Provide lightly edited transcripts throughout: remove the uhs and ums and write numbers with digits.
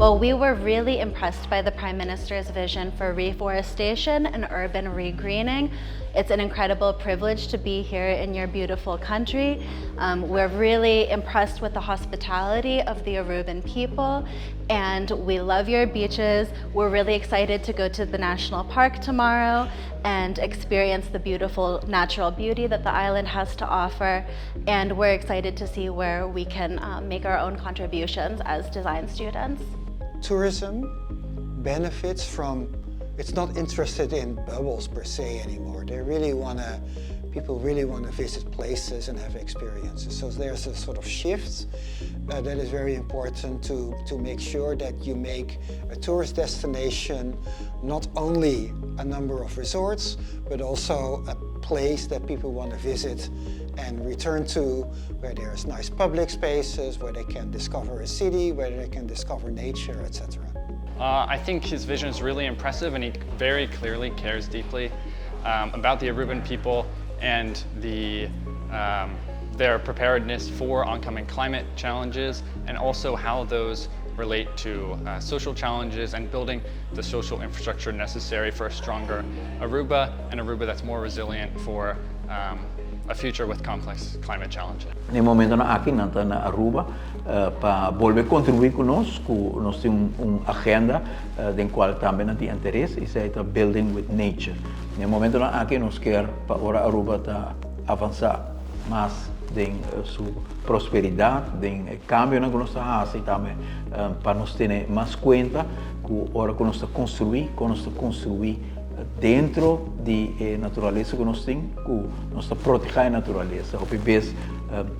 Well, we were really impressed by the Prime Minister's vision for reforestation and urban regreening. It's an incredible privilege to be here in your beautiful country. We're really impressed with the hospitality of the Aruban people, and we love your beaches. We're really excited to go to the national park tomorrow and experience the beautiful natural beauty that the island has to offer. And we're excited to see where we can make our own contributions as design students. Tourism benefits from, it's not interested in bubbles per se anymore. People really want to visit places and have experiences. So there's a sort of shift that is very important to make sure that you make a tourist destination not only a number of resorts, but also a place that people want to visit and return to, where there's nice public spaces, where they can discover a city, where they can discover nature, etc. I think his vision is really impressive, and he very clearly cares deeply about the Aruban people and their preparedness for oncoming climate challenges, and also how those relate to social challenges and building the social infrastructure necessary for a stronger Aruba, and Aruba that's more resilient for a future with complex climate challenges. No momento na aqui na Aruba para volver contribuir conosco, nós temos agenda den qual também não tem interesse, isso é building with nature. No momento na aqui nós quer para ora Aruba tá avançar mais den sua prosperidade, den cambio na nossa raça e também para nós ter mais conta que ora que nós construir dentro da natureza que nós temos, que nós proteger a natureza. O vez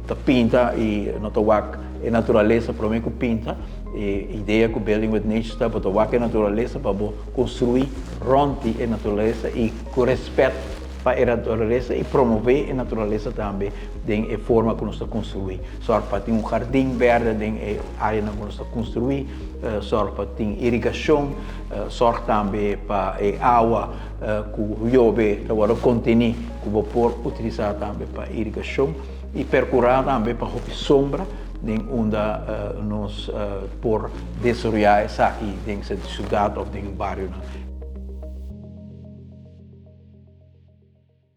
da pinta e não tocar a natureza, para mim que pinta, a ideia que o building with nature está para tocar a natureza, para construir ronde a natureza e com respeito para a natureza e promover a natureza também da forma que nós construir. Só para ter jardim verde na área que nós construir, só para ter irrigação, só também para a água que chove, agora contenir que vou por utilizar também para irrigação e percurar também para a sombra onde nós por desaroyo aqui dentro da cidade ou dentro do bairro.